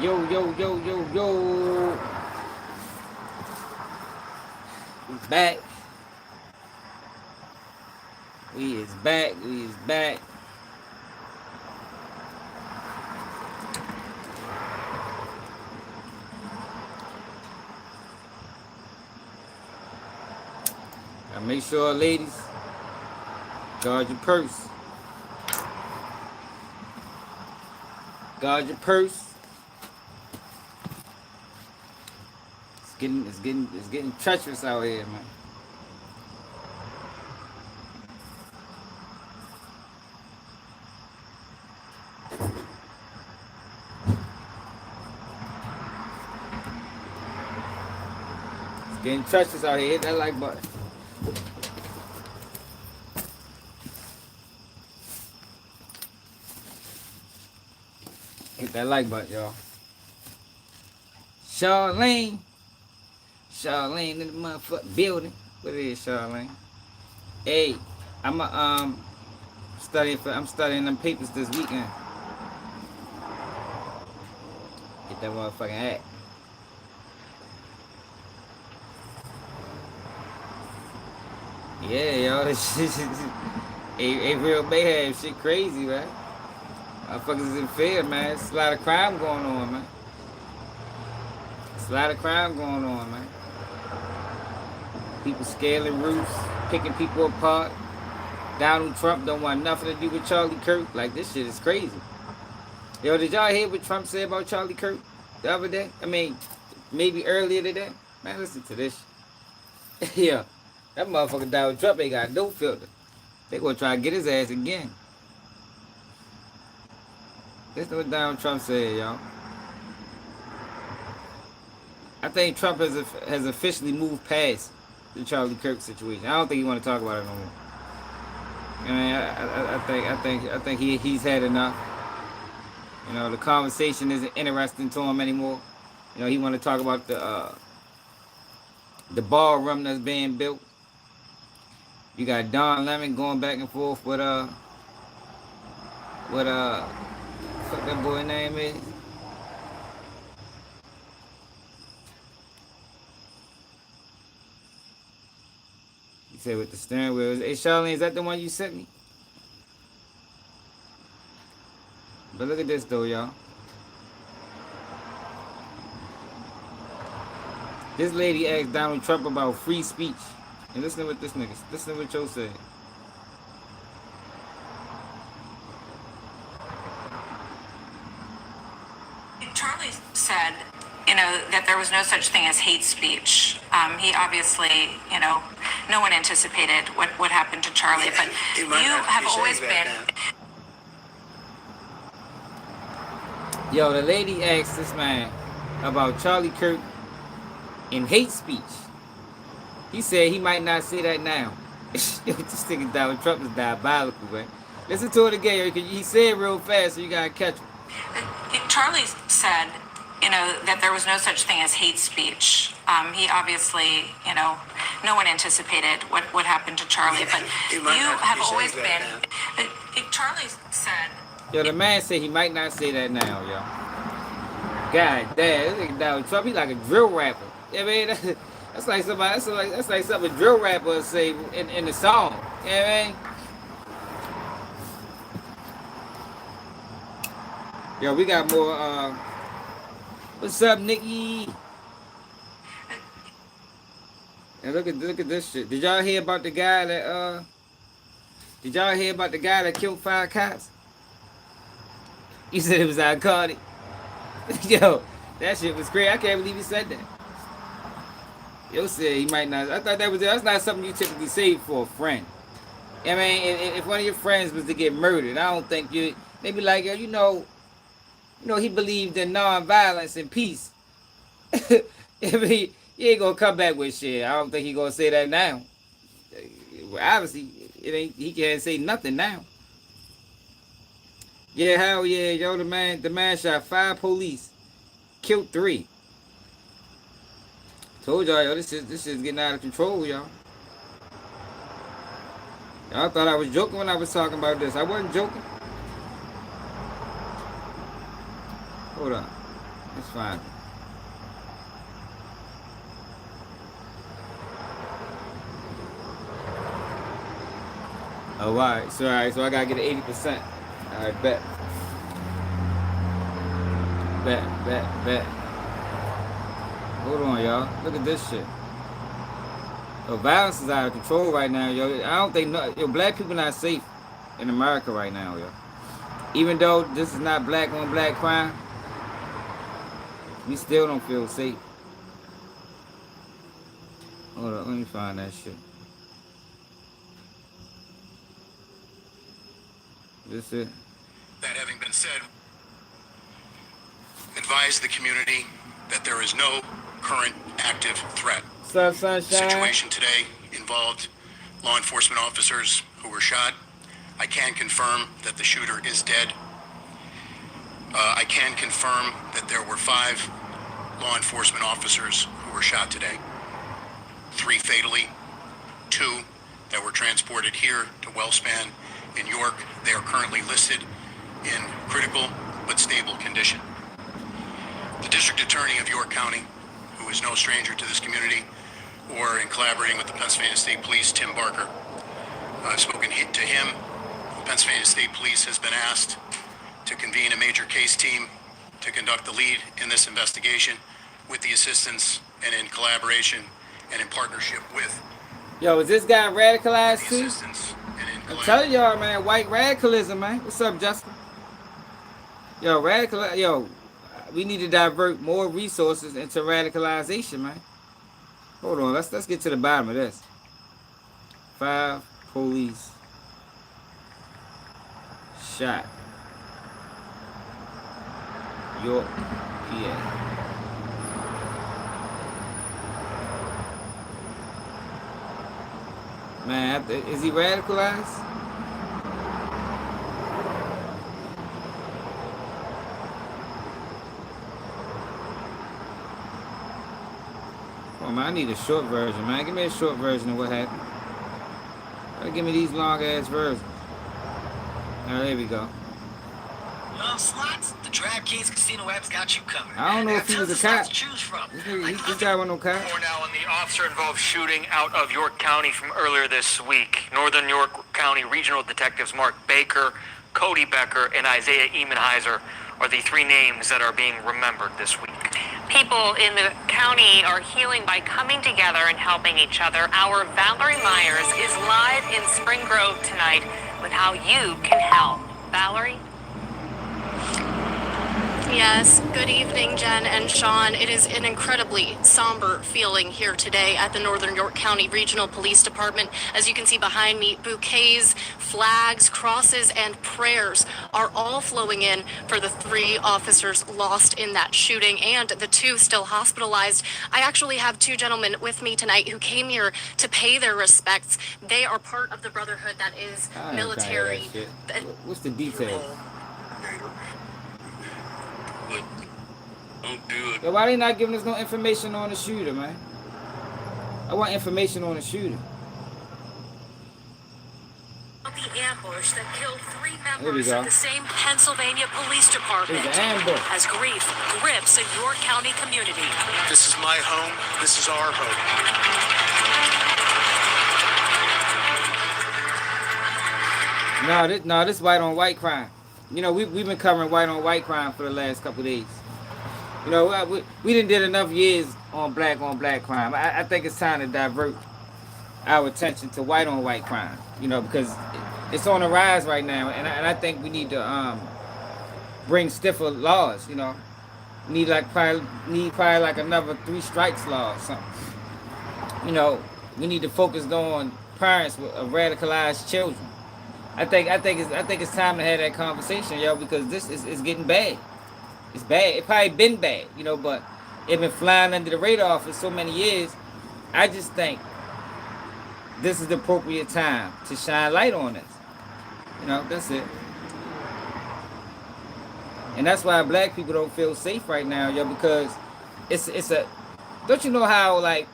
Yo, yo, yo, yo, yo. We back. We is back. We is back. Now make sure, ladies, guard your purse. Guard your purse. It's getting treacherous out here, man. It's getting treacherous out here. Hit that like button. Hit that like button, y'all. Charlene. Charlene in the motherfucking building. What it is, Charlene? Hey, I'm studying them papers this weekend. Get that motherfucking hat. Yeah, yo, this shit, a real mayhem, shit crazy, man. Motherfuckers is in fear, man. It's a lot of crime going on, man. It's a lot of crime going on, man. People scaling roofs, picking people apart. Donald Trump don't want nothing to do with Charlie Kirk. Like, this shit is crazy. Yo, did y'all hear what Trump said about Charlie Kirk the other day? I mean, maybe earlier today? Man, listen to this shit. Yeah, that motherfucker Donald Trump ain't got no filter. They gonna try to get his ass again. Listen to what Donald Trump said, y'all. I think Trump has officially moved past the Charlie Kirk situation. I don't think he want to talk about it no more. I mean, I think he's had enough. You know, the conversation isn't interesting to him anymore. You know, he want to talk about the ballroom that's being built. You got Don Lemon going back and forth with fuck that boy name is. He said with the steering wheel. Hey Charlene, is that the one you sent me? But look at this though, y'all. This lady asked Donald Trump about free speech. And listen to what this nigga, listen to what Joe said. Charlie said, that there was no such thing as hate speech. He obviously, no one anticipated what happened to Charlie, but you have always been. Yo, the lady asked this man about Charlie Kirk and hate speech. He said he might not say that now. This nigga Donald Trump is diabolical, man. Listen to it again. He said real fast, so you gotta catch him. Charlie said, that there was no such thing as hate speech. He obviously, no one anticipated what happened to Charlie, but you have always been. Charlie said. Yo, the man said he might not say that now, yo. God damn, this nigga Donald Trump, he like a drill rapper. You know what I mean? That's like somebody. That's like something a drill rapper would say in the song. You know what I mean? Yo, we got more. What's up, Nikki? And look at this shit. Did y'all hear about the guy that Did y'all hear about the guy that killed 5 cops? You said it was iconic. Yo, that shit was crazy. I can't believe he said that. Yo said he might not. I thought that's not something you typically say for a friend. I mean, if one of your friends was to get murdered, I don't think they be like, yo, he believed in non-violence and peace. I mean, he ain't gonna come back with shit. I don't think he gonna say that now. Obviously, he can't say nothing now. Yeah, hell yeah, yo, the man shot 5 police, killed 3. Told y'all, yo, this shit's getting out of control, y'all. Y'all thought I was joking when I was talking about this. I wasn't joking. Hold on. Let's find it. Oh, all right. So, I gotta get 80%. All right, bet. Bet. Hold on, y'all. Look at this shit. Yo, violence is out of control right now, yo. I don't think black people not safe in America right now, yo. Even though this is not black on black crime, we still don't feel safe. Hold on, let me find that shit. This it. That having been said, advise the community that there is no current active threat. What's up, sunshine? The situation today involved law enforcement officers who were shot. I can confirm that the shooter is dead. I can confirm that there were 5 law enforcement officers who were shot today. 3 fatally, 2 that were transported here to Wellspan in York. They are currently listed in critical but stable condition. The District Attorney of York County, who is no stranger to this community, or in collaborating with the Pennsylvania State Police, Tim Barker. I've spoken to him. The Pennsylvania State Police has been asked to convene a major case team to conduct the lead in this investigation with the assistance and in collaboration and in partnership with Yo, is this guy radicalized the too? assistance and in I'm collaboration. telling y'all, man, white radicalism, man. What's up, Justin? Yo, we need to divert more resources into radicalization, man. Hold on, let's get to the bottom of this. 5 police shot. York, PA. Man, is he radicalized? Oh man, I need a short version, man. Give me a short version of what happened. Give me these long ass versions. Alright, there we go. Well, Slots, the DraftKings Casino app's got you covered. I don't know if he was a cop. To choose from. This guy wasn't no cop. More now on the officer-involved shooting out of York County from earlier this week. Northern York County Regional Detectives Mark Baker, Cody Becker, and Isaiah Emenheiser are the 3 names that are being remembered this week. People in the county are healing by coming together and helping each other. Our Valerie Myers is live in Spring Grove tonight with how you can help. Valerie? Yes, good evening, Jen and Sean. It is an incredibly somber feeling here today at the Northern York County Regional Police Department. As you can see behind me, bouquets, flags, crosses, and prayers are all flowing in for the 3 officers lost in that shooting and the 2 still hospitalized. I actually have 2 gentlemen with me tonight who came here to pay their respects. They are part of the brotherhood that is military. What's the details? Don't do it. Yo, why they not giving us no information on the shooter, man? I want information on the shooter. The ambush that killed 3 There we members go. of the same Pennsylvania Police Department There's an ambush. as grief grips a York County community. This is my home. This is our home. No, this white on white crime. You know, we've been covering white on white crime for the last couple of days. You know, we didn't did enough years on black crime. I think it's time to divert our attention to white on white crime. You know, because it's on the rise right now, and I think we need to bring stiffer laws. You know, need probably like another 3 strikes law or something. You know, we need to focus on parents of radicalized children. I think it's time to have that conversation, yo, because this is getting bad. It's bad. It probably been bad, you know, but it been flying under the radar for so many years. I just think this is the appropriate time to shine light on this. You know, that's it. And that's why black people don't feel safe right now, yo, because it's a. Don't you know how, like,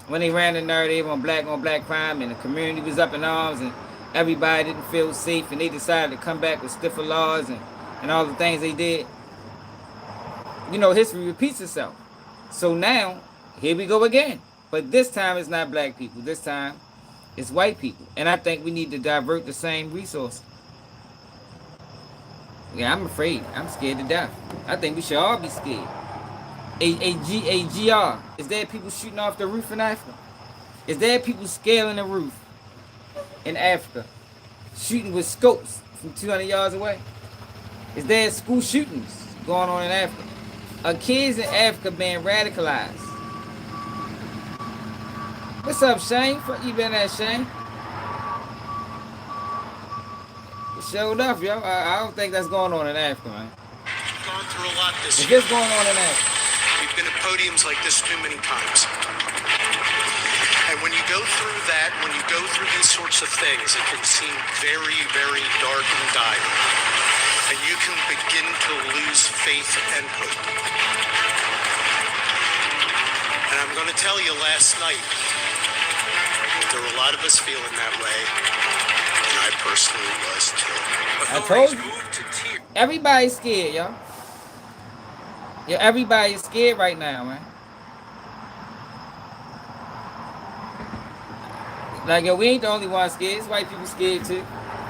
when they ran the narrative on black crime and the community was up in arms and everybody didn't feel safe and they decided to come back with stiffer laws and all the things they did? you know, history repeats itself. So now, here we go again. But this time it's not black people. This time it's white people. And I think we need to divert the same resources. Yeah, I'm afraid. I'm scared to death. I think we should all be scared. AGR. Is there people shooting off the roof in Africa? Is there people scaling the roof in Africa? Shooting with scopes from 200 yards away? Is there school shootings going on in Africa? Are kids in Africa being radicalized? What's up, Shane? Fuck you been at, Shane? It showed up, yo. I don't think that's going on in Africa, man. We've gone through a lot this Is year. this going on in Africa? We've been at podiums like this too many times. And when you go through that, when you go through these sorts of things, it can seem very, very dark and dire. And you can begin to lose faith and hope. And I'm going to tell you, last night, there were a lot of us feeling that way. And I personally was too. I told you. Everybody's scared, y'all. Yeah, everybody's scared right now, man. Like, yo, we ain't the only one scared. It's white people scared too.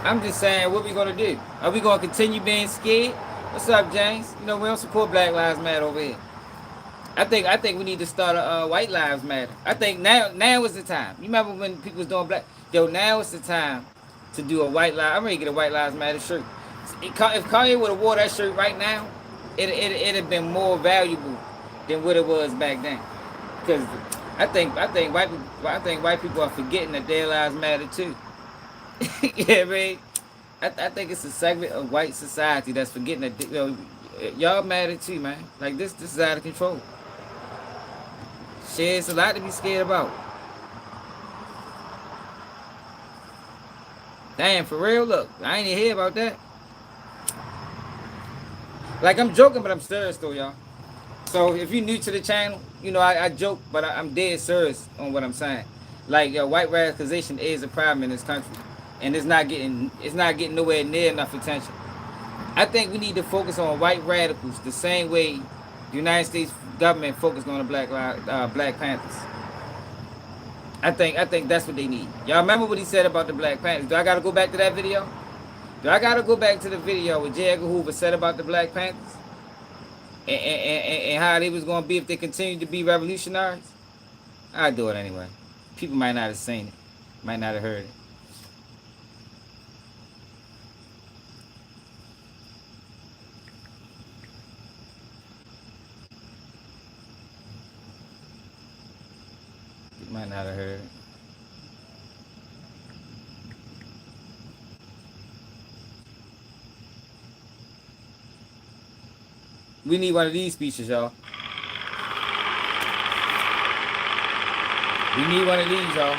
I'm just saying, what we gonna do? Are we gonna continue being scared? What's up, James? You know, we don't support Black Lives Matter over here. I think we need to start a White Lives Matter. I think now is the time. You remember when people was doing black? Yo, now is the time to do a White Lives. I'm ready to get a White Lives Matter shirt. If Kanye would have wore that shirt right now, it'd have been more valuable than what it was back then. Because I think white people are forgetting that their lives matter too. Yeah, I mean, I think it's a segment of white society that's forgetting that, you know, y'all matter too, man. Like this is out of control. Shit, it's a lot to be scared about. Damn, for real, look, I ain't even hear about that. Like, I'm joking, but I'm serious though, y'all. So if you're new to the channel, you know, I joke, but I'm dead serious on what I'm saying. Like, white radicalization is a problem in this country, and it's not getting nowhere near enough attention. I think we need to focus on white radicals the same way the United States government focused on the Black Panthers. I think that's what they need. Y'all remember what he said about the Black Panthers? Do I gotta go back to that video? Do I gotta go back to the video where J. Edgar Hoover said about the Black Panthers? And how they was gonna be if they continued to be revolutionaries? I'll do it anyway. People might not have seen it. Might not have heard it. You might not have heard it. We need one of these speeches, y'all. We need one of these, y'all.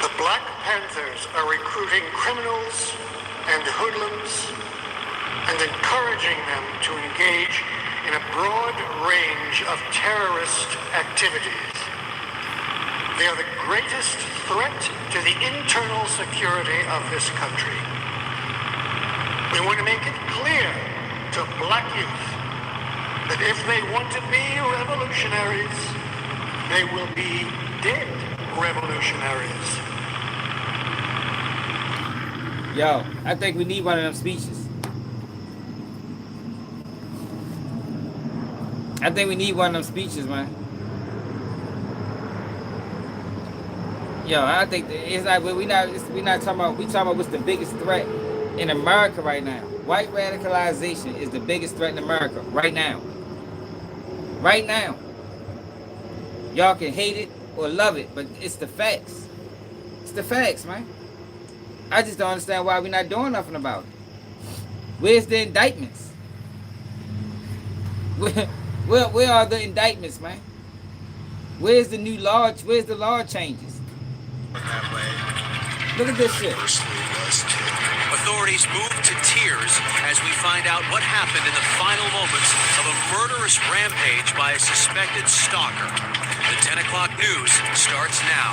The Black Panthers are recruiting criminals and hoodlums and encouraging them to engage in a broad range of terrorist activities. They are the greatest threat to the internal security of this country. We want to make it clear to black youth that if they want to be revolutionaries, they will be dead revolutionaries. Yo, I think we need one of them speeches. I think we need one of them speeches, man. Yo, I think it's like we not talking about. We talking about what's the biggest threat in America right now. White radicalization is the biggest threat in America right now. Right now. Y'all can hate it or love it, but it's the facts. It's the facts, man. I just don't understand why we're not doing nothing about it. Where's the indictments? Where are the indictments, man? Where's the new law? Where's the law changes? That way. Look at this shit. Personally was too. Authorities moved to tears as we find out what happened in the final moments of a murderous rampage by a suspected stalker. The 10 o'clock news starts now.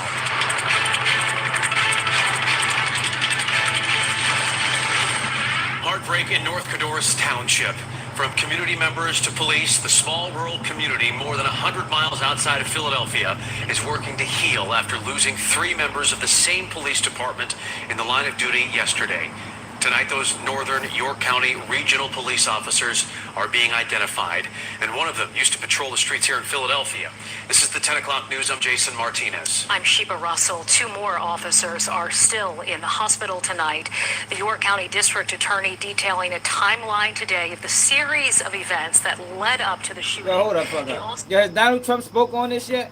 Heartbreak in North Codorus Township. From community members to police, the small rural community more than 100 miles outside of Philadelphia is working to heal after losing 3 members of the same police department in the line of duty yesterday. Tonight, those Northern York County regional police officers are being identified, and one of them used to patrol the streets here in Philadelphia. This is the 10 o'clock news. I'm Jason Martinez. I'm Sheba Russell. 2 more officers are still in the hospital tonight. The York County District Attorney detailing a timeline today of the series of events that led up to the shooting. Yo, hold up, fuck up. Yo, has Donald Trump spoke on this yet?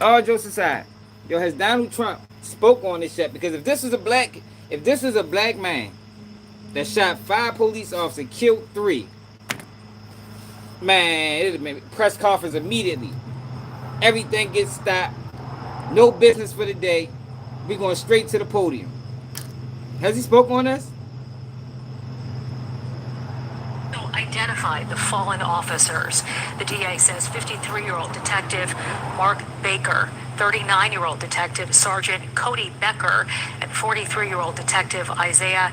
All jokes aside, yo, has Donald Trump spoke on this yet? Because if this was a black man that shot 5 police officers, killed 3, man, it'd have been press conference immediately. Everything gets stopped. No business for the day. We going straight to the podium. Has he spoke on this? Identified the fallen officers. The DA says 53-year-old detective Mark Baker, 39-year-old detective Sergeant Cody Becker, and 43-year-old detective Isaiah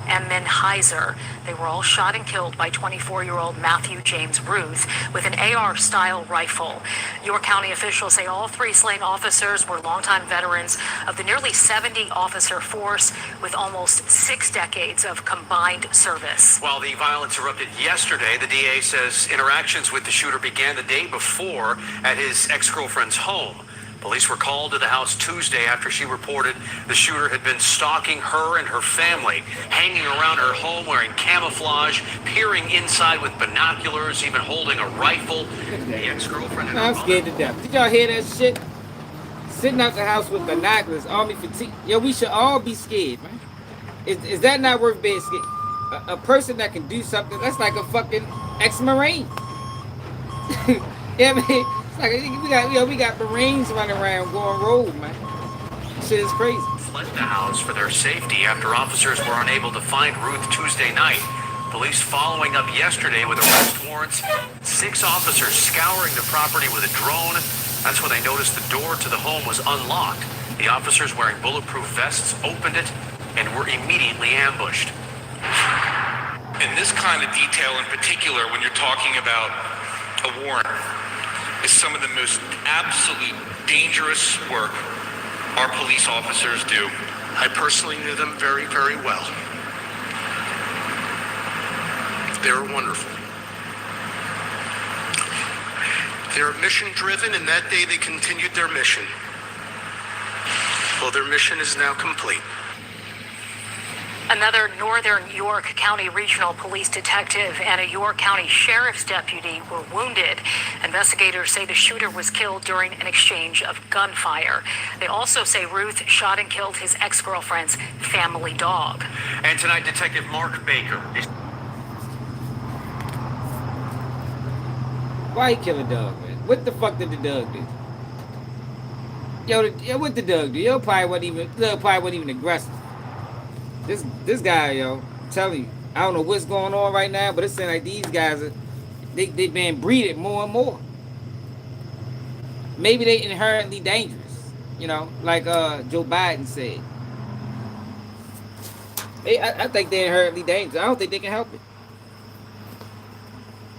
Emenheiser. They were all shot and killed by 24-year-old Matthew James Ruth with an AR-style rifle. York County officials say all 3 slain officers were longtime veterans of the nearly 70-officer force with almost 6 decades of combined service. While the violence erupted yesterday, the DA says interactions with the shooter began the day before at his ex-girlfriend's home. Police were called to the house Tuesday after she reported the shooter had been stalking her and her family, hanging around her home wearing camouflage, peering inside with binoculars, even holding a rifle. The ex-girlfriend and I'm scared to death. Did y'all hear that shit? Sitting out the house with binoculars, army fatigue. Yo, we should all be scared, man. Is that not worth being scared? A person that can do something, that's like a fucking ex-Marine. Yeah, I mean, it's like we got Marines running around going rogue, man. Shit is crazy. Fled the house for their safety after officers were unable to find Ruth Tuesday night. Police following up yesterday with arrest warrants. 6 officers scouring the property with a drone. That's when they noticed the door to the home was unlocked. The officers wearing bulletproof vests opened it and were immediately ambushed. And this kind of detail in particular, when you're talking about a warrant, is some of the most absolute dangerous work our police officers do. I personally knew them very, very well. They were wonderful. They're mission driven, and that day they continued their mission. Well, their mission is now complete. Another Northern York County Regional Police detective and a York County Sheriff's deputy were wounded. Investigators say the shooter was killed during an exchange of gunfire. They also say Ruth shot and killed his ex-girlfriend's family dog. And tonight, Detective Mark Baker is... Why he kill a dog, man? What the fuck did the dog do? Yo, what the dog do? Yo, probably wasn't even aggressive. This guy, yo, I'm telling you, I don't know what's going on right now, but it seems like these guys they being breeded more and more. Maybe they inherently dangerous, you know, like Joe Biden said. I think they're inherently dangerous. I don't think they can help it.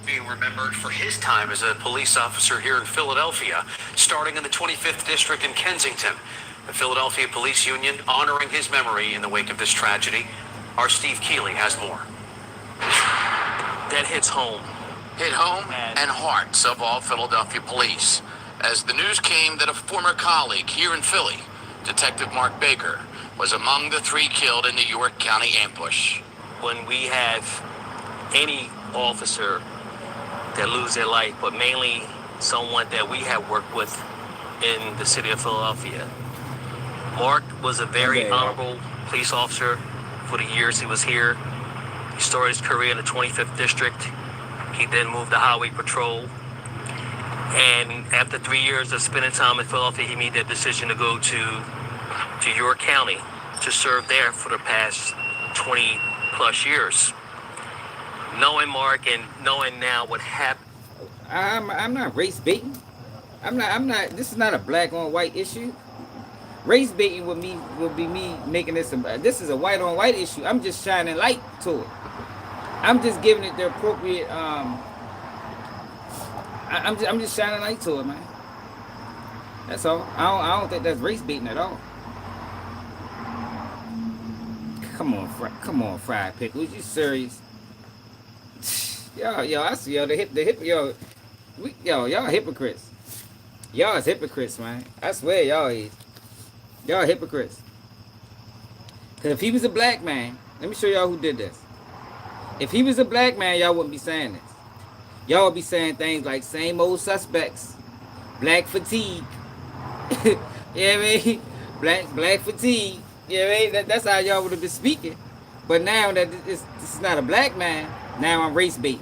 Being remembered for his time as a police officer here in Philadelphia, starting in the 25th District in Kensington. The Philadelphia Police Union honoring his memory in the wake of this tragedy. Our Steve Keeley has more. That hits home. Hit home and hearts of all Philadelphia police, as the news came that a former colleague here in Philly, Detective Mark Baker, was among the 3 killed in the York County ambush. When we have any officer that lose their life, but mainly someone that we have worked with in the city of Philadelphia. Mark was a very honorable police officer for the years he was here. He started his career in the 25th District. He then moved to Highway Patrol. And after 3 years of spending time in Philadelphia, he made that decision to go to York County to serve there for the past 20 plus years. Knowing Mark and knowing now what happened. I'm not race baiting. I'm not. This is not a black on white issue. Race baiting would be me making this. This is a white on white issue. I'm just shining light to it. I'm just giving it the appropriate. I'm just shining light to it, man. That's all. I don't think that's race baiting at all. Come on, fried pickles. You serious? Yo, I see y'all. Y'all hypocrites. Y'all is hypocrites, man. I swear, y'all is. Y'all hypocrites. Cause if he was a black man, let me show y'all who did this. If he was a black man, y'all wouldn't be saying this. Y'all would be saying things like same old suspects, black fatigue. You know what I mean? Black fatigue. You know what I mean? That's how y'all would have been speaking. But now that this is not a black man, now I'm race bait.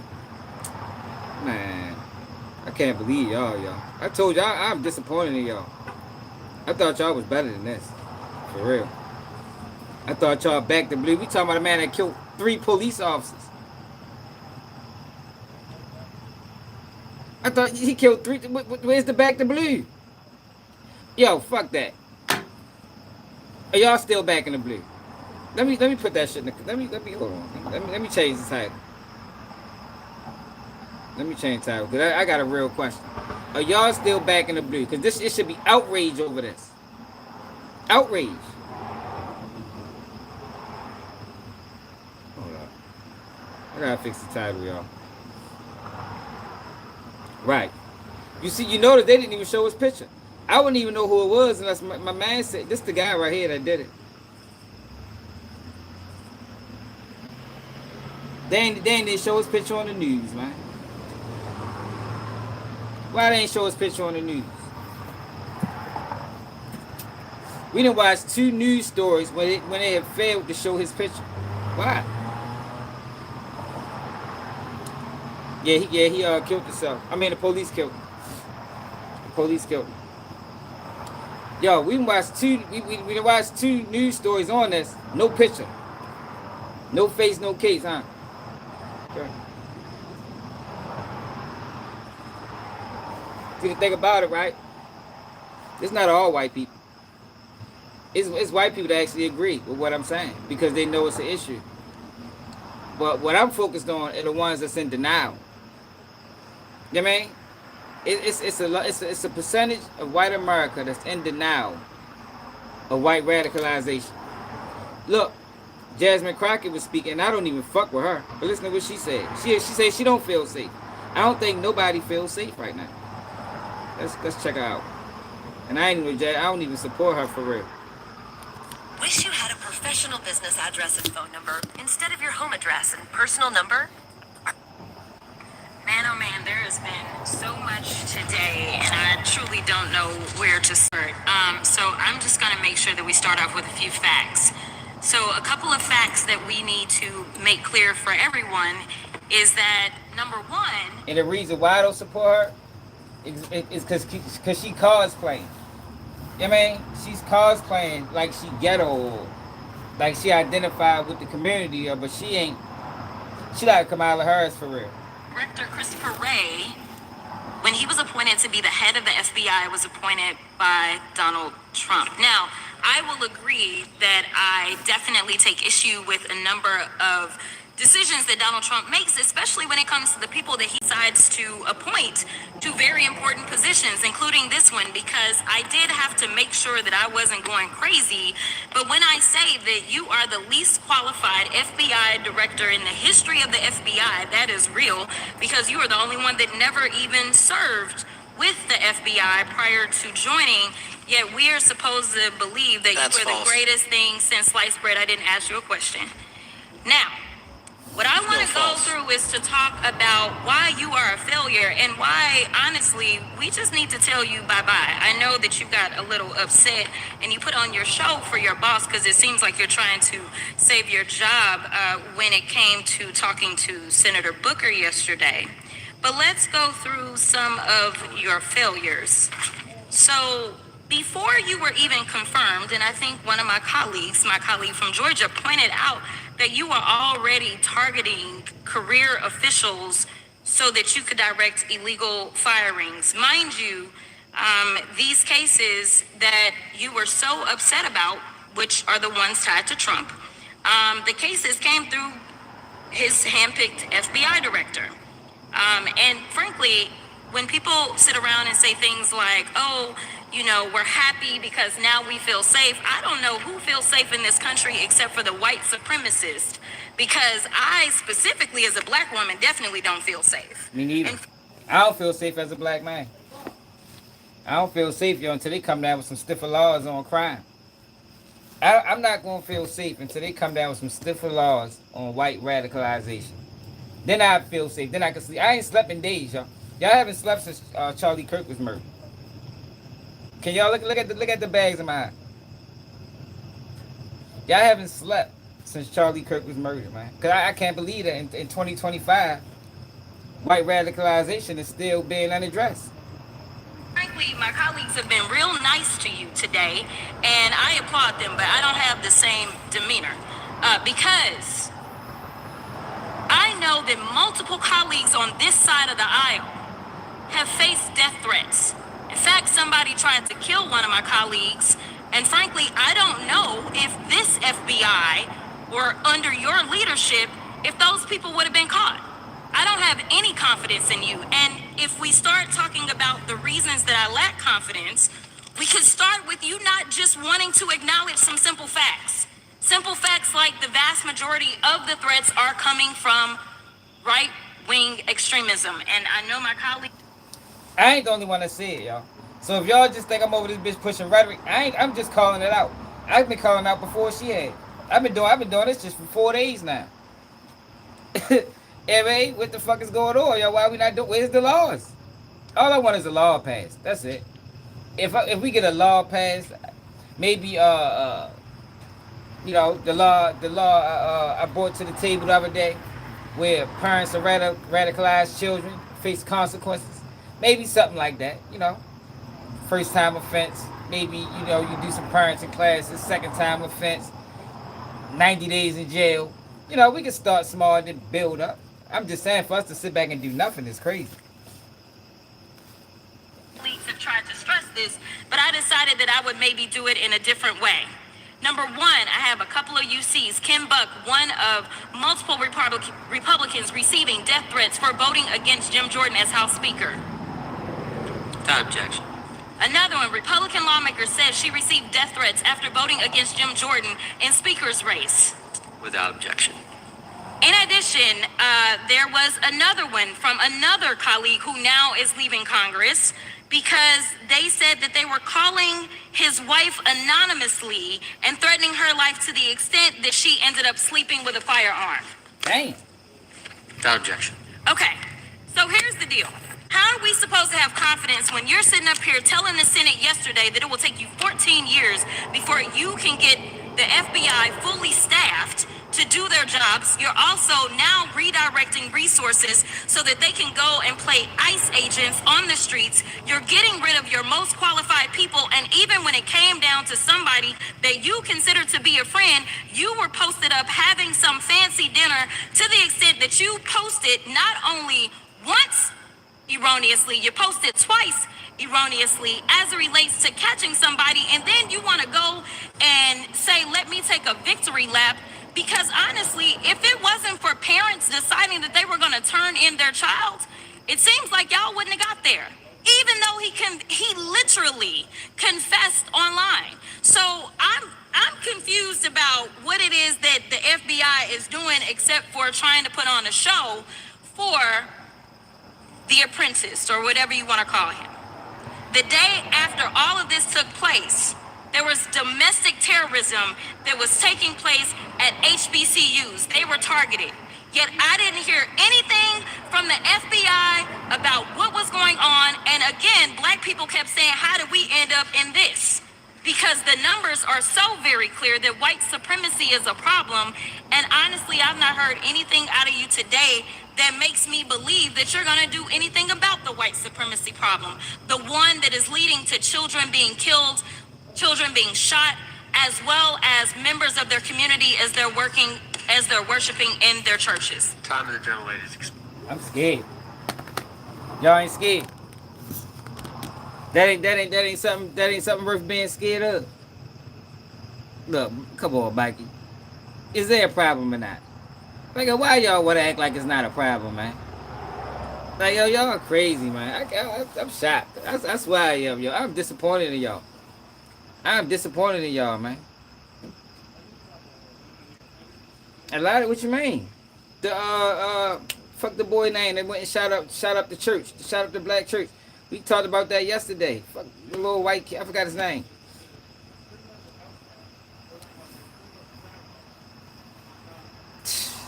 Man, I can't believe y'all. I told y'all I'm disappointed in y'all. I thought y'all was better than this. For real. I thought y'all back to blue. We talking about a man that killed 3 police officers. I thought he killed 3. Where's the back to blue? Yo, fuck that. Are y'all still back in the blue? Let me put that shit in the. Let me hold on. Let me change the title. Let me change the title because I got a real question. Are y'all still back in the blue? Because it should be outrage over this. Outrage. Hold up. I gotta fix the title, y'all. Right. You see, you notice they didn't even show his picture. I wouldn't even know who it was unless my man said, this is the guy right here that did it. They didn't show his picture on the news, man. Why they ain't show his picture on the news? We didn't watch 2 news stories when they had failed to show his picture. Why? Yeah, he killed himself. I mean, the police killed him. The police killed him. Yo, we watched 2 news stories on this. No picture. No face, no case, huh? Okay. See the thing about it, right? It's not all white people. It's white people that actually agree with what I'm saying because they know it's an issue. But what I'm focused on are the ones that's in denial. You know what I mean? It's a percentage of white America that's in denial of white radicalization. Look, Jasmine Crockett was speaking, and I don't even fuck with her. But listen to what she said. She said she don't feel safe. I don't think nobody feels safe right now. Let's check her out. And I don't even support her for real. Wish you had a professional business address and phone number instead of your home address and personal number? Man, oh man, there has been so much today, and I truly don't know where to start. So I'm just going to make sure that we start off with a few facts. So a couple of facts that we need to make clear for everyone is that, number one... And the reason why I don't support her is because she cosplaying. You know what I mean? She's cosplaying like she ghetto, like she identified with the community, but she ain't. She like Kamala Harris for real. Director Christopher Wray, when he was appointed to be the head of the FBI, was appointed by Donald Trump. Now, I will agree that I definitely take issue with a number of decisions that Donald Trump makes, especially when it comes to the people that he decides to appoint to very important positions, including this one, because I did have to make sure that I wasn't going crazy. But when I say that you are the least qualified FBI director in the history of the FBI, that is real, because you are the only one that never even served with the FBI prior to joining. Yet we are supposed to believe that you are the greatest thing since sliced bread. I didn't ask you a question. Now, what I want to go through is to talk about why you are a failure and why, honestly, we just need to tell you bye-bye. I know that you got a little upset and you put on your show for your boss because it seems like you're trying to save your job when it came to talking to Senator Booker yesterday. But let's go through some of your failures. So before you were even confirmed, and I think one of my colleague from Georgia, pointed out that you are already targeting career officials so that you could direct illegal firings. Mind you, these cases that you were so upset about, which are the ones tied to Trump, the cases came through his handpicked FBI director. And frankly, when people sit around and say things like, oh, we're happy because now we feel safe, I don't know who feels safe in this country except for the white supremacists. Because I specifically, as a black woman, definitely don't feel safe. Me neither. I don't feel safe as a black man. I don't feel safe, until they come down with some stiffer laws on crime. I'm not going to feel safe until they come down with some stiffer laws on white radicalization. Then I feel safe. Then I can sleep. I ain't slept in days, y'all. Y'all haven't slept since Charlie Kirk was murdered. Can y'all look at the bags in my eye? Y'all haven't slept since Charlie Kirk was murdered, man. Because I can't believe that in 2025, white radicalization is still being unaddressed. Frankly, my colleagues have been real nice to you today, and I applaud them, but I don't have the same demeanor. Because I know that multiple colleagues on this side of the aisle have faced death threats. In fact, somebody tried to kill one of my colleagues, and frankly, I don't know if this FBI or under your leadership, if those people would have been caught. I don't have any confidence in you. And if we start talking about the reasons that I lack confidence, we could start with you not just wanting to acknowledge some simple facts. Simple facts like the vast majority of the threats are coming from right-wing extremism. And I know my colleague... I ain't the only one that say it, y'all. So if y'all just think I'm over this bitch pushing rhetoric, I'm just calling it out. I've been calling out before she had. I've been doing this just for 4 days now. MA, what the fuck is going on, y'all? Why we not doing? Where's the laws? All I want is a law passed. That's it. If we get a law passed, maybe the law I brought to the table the other day, where parents of radicalized children face consequences. Maybe something like that, First time offense. Maybe, you do some parenting classes. Second time offense. 90 days in jail. We can start small and then build up. I'm just saying, for us to sit back and do nothing is crazy. Leagues have tried to stress this, but I decided that I would maybe do it in a different way. Number one, I have a couple of UCs. Kim Buck, one of multiple Republicans receiving death threats for voting against Jim Jordan as House Speaker. Without objection. Another one, Republican lawmaker says she received death threats after voting against Jim Jordan in Speaker's race. Without objection. In addition, there was another one from another colleague who now is leaving Congress because they said that they were calling his wife anonymously and threatening her life to the extent that she ended up sleeping with a firearm. Dang. Without objection. Okay, so here's the deal. How are we supposed to have confidence when you're sitting up here telling the Senate yesterday that it will take you 14 years before you can get the FBI fully staffed to do their jobs? You're also now redirecting resources so that they can go and play ICE agents on the streets. You're getting rid of your most qualified people, and even when it came down to somebody that you consider to be a friend, you were posted up having some fancy dinner to the extent that you posted not only once erroneously, you posted twice erroneously as it relates to catching somebody, and then you want to go and say, let me take a victory lap. Because honestly, if it wasn't for parents deciding that they were going to turn in their child, it seems like y'all wouldn't have got there. Even though he literally confessed online. So I'm confused about what it is that the FBI is doing, except for trying to put on a show for The Apprentice, or whatever you want to call him. The day after all of this took place, there was domestic terrorism that was taking place at HBCUs. They were targeted. Yet I didn't hear anything from the FBI about what was going on. And again, black people kept saying, how did we end up in this? Because the numbers are so very clear that white supremacy is a problem. And honestly, I've not heard anything out of you today that makes me believe that you're going to do anything about the white supremacy problem. The one that is leading to children being killed, children being shot, as well as members of their community as they're worshiping in their churches. Time of the general ladies. I'm scared. Y'all ain't scared. That ain't something worth being scared of. Look, come on, Mikey. Is there a problem or not? Like, why y'all wanna act like it's not a problem, man? Like, yo, y'all are crazy, man. I'm shocked. That's why I am, yo. I'm disappointed in y'all. I'm disappointed in y'all, man. A lot of what you mean? The fuck the boy name. They went and shot up the church, shot up the black church. We talked about that yesterday. Fuck the little white kid. I forgot his name.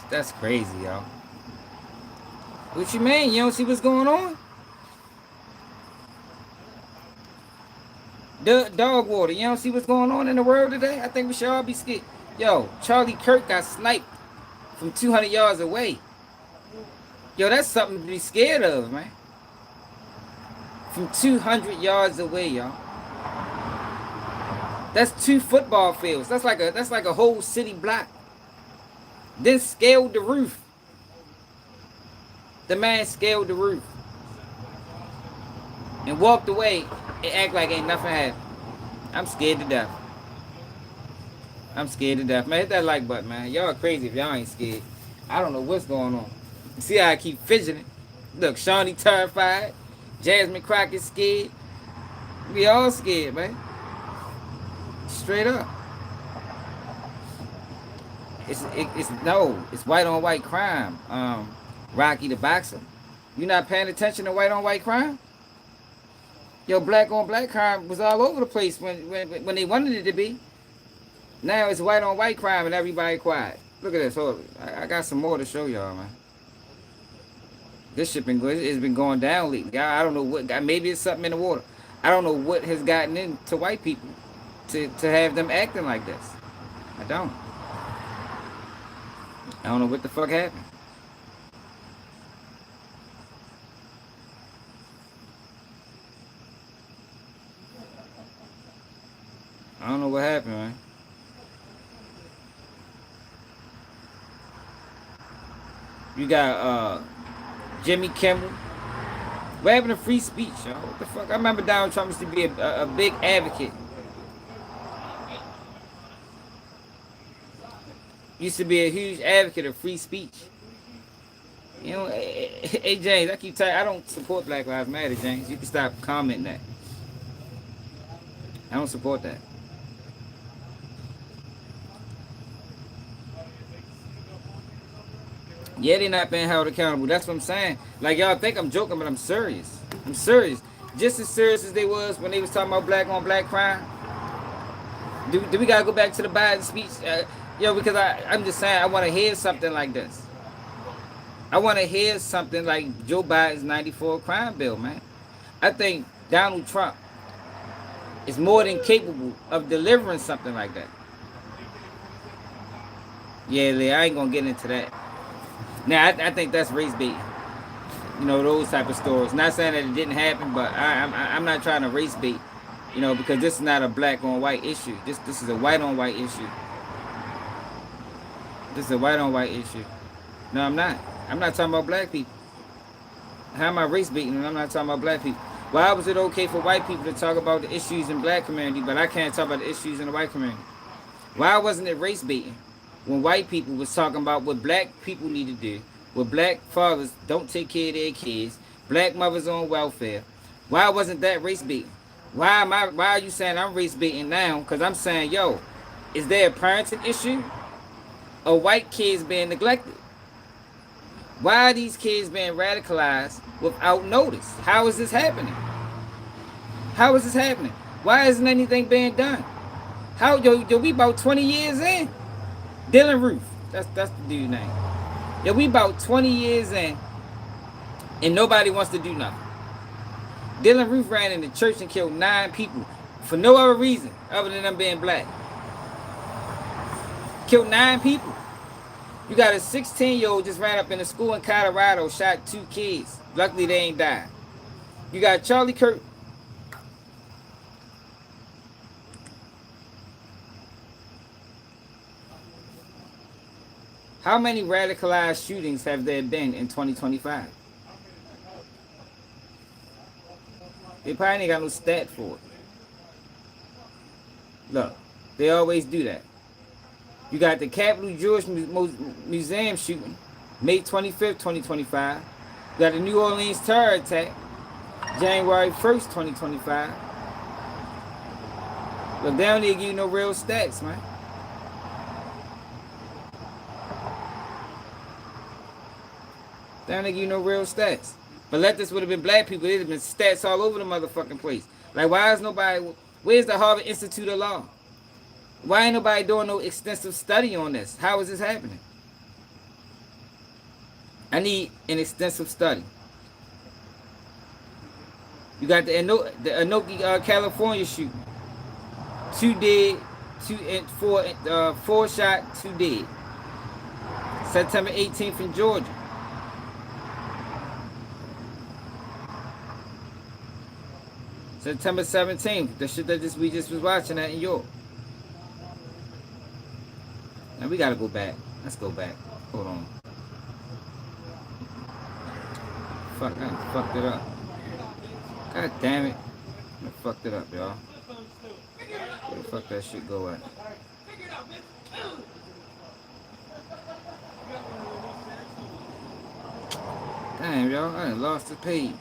That's crazy, y'all. What you mean? You don't see what's going on? The dog water. You don't see what's going on in the world today? I think we should all be scared. Yo, Charlie Kirk got sniped from 200 yards away. Yo, that's something to be scared of, man. From 200 yards away, y'all. That's 2 football fields. That's like a whole city block. Then scaled the roof. The man scaled the roof and walked away and act like ain't nothing happened. I'm scared to death. I'm scared to death. Man, hit that like button, man. Y'all crazy if y'all ain't scared. I don't know what's going on. See how I keep fidgeting? Look, Shawnee terrified. Jasmine Crockett scared. We all scared, man. Straight up. It's white on white crime. Rocky the boxer. You not paying attention to white on white crime? Yo, black on black crime was all over the place when they wanted it to be. Now it's white on white crime and everybody quiet. Look at this. Hold on. I got some more to show y'all, man. This shit been good. It's been going down lately. I don't know what. Maybe it's something in the water. I don't know what has gotten into white people to have them acting like this. I don't know what the fuck happened. I don't know what happened, man. You got Jimmy Kimmel. What happened to free speech, y'all? What the fuck? I remember Donald Trump used to be a big advocate. Used to be a huge advocate of free speech. You know, hey James, I keep telling you, I don't support Black Lives Matter, James. You can stop commenting that. I don't support that. Yeah, they're not being held accountable. That's what I'm saying. Like, y'all think I'm joking, but I'm serious. I'm serious. Just as serious as they was when they was talking about black on black crime. Do we gotta go back to the Biden speech? Yo, because I'm just saying, I want to hear something like this. I want to hear something like Joe Biden's 94 crime bill, man. I think Donald Trump is more than capable of delivering something like that. Yeah, Lee, I ain't gonna get into that. Now, I think that's race bait. You know, those type of stories. Not saying that it didn't happen, but I'm not trying to race bait. You know, because this is not a black on white issue. This is a white on white issue. This is a white on white issue. No, I'm not. I'm not talking about black people. How am I race baiting and I'm not talking about black people? Why was it okay for white people to talk about the issues in black community, but I can't talk about the issues in the white community? Why wasn't it race baiting when white people was talking about what black people need to do, what black fathers don't take care of their kids, black mothers on welfare? Why wasn't that race baiting? Why are you saying I'm race baiting now? Because I'm saying, yo, is there a parenting issue? Or white kids being neglected? Why are these kids being radicalized without notice? How is this happening? How is this happening? Why isn't anything being done? How yo we about 20 years in? Dylan Roof. That's the dude's name. Yo, we about 20 years in and nobody wants to do nothing. Dylan Roof ran in the church and killed 9 people for no other reason other than them being black. Killed 9 people. You got a 16-year-old just ran up in a school in Colorado, shot 2 kids. Luckily, they ain't died. You got Charlie Kirk. How many radicalized shootings have there been in 2025? They probably ain't got no stat for it. Look, they always do that. You got the Capitol Jewish Museum shooting, May 25th, 2025. You got the New Orleans terror attack, January 1st, 2025. Look, they don't even give you no real stats, man. They don't give you no real stats. But let this would have been black people, it'd have been stats all over the motherfucking place. Like, why is nobody, where's the Harvard Institute of Law? Why ain't nobody doing no extensive study on this? How is this happening? I need an extensive study. You got the Anoki, California shooting. 2 dead, 4 shot, 2 dead. September 18th in Georgia. September 17th, the shit that we just was watching that in York. Now we gotta go back. Let's go back. Hold on. Fuck, I fucked it up. God damn it. I fucked it up, y'all. Where the fuck that shit go at? Damn, y'all. I done lost the page.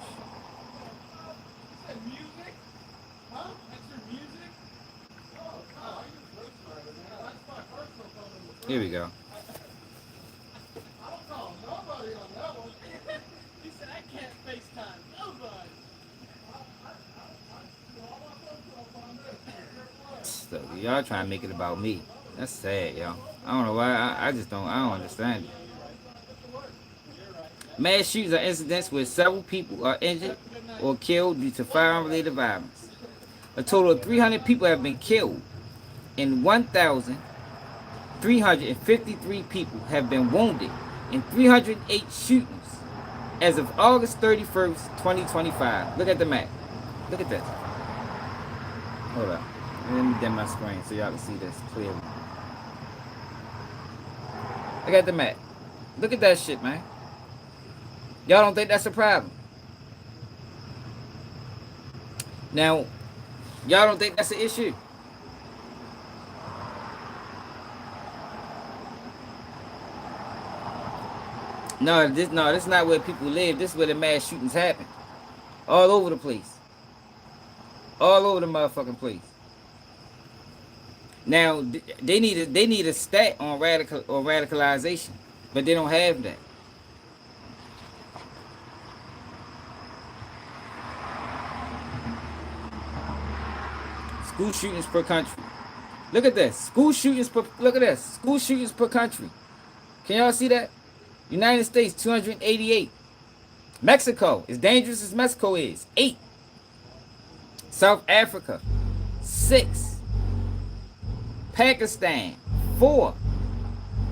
Here we go. So, y'all trying to make it about me. That's sad, y'all. I don't know why. I just don't. I don't understand it. Mass shootings are incidents where several people are injured or killed due to firearm-related violence. A total of 300 people have been killed, and 1,353 people have been wounded in 308 shootings as of August 31st, 2025. Look at the map. Look at this. Hold up. Let me dim my screen so y'all can see this clearly. Look at the map. Look at that shit, man. Y'all don't think that's a problem? Now, y'all don't think that's an issue? No, this is not where people live. This is where the mass shootings happen. All over the place. All over the motherfucking place. Now, they need a stat on radicalization, but they don't have that. School shootings per country. Look at this. School shootings per country. Can y'all see that? United States, 288. Mexico, as dangerous as Mexico is, 8. South Africa, 6. Pakistan, 4.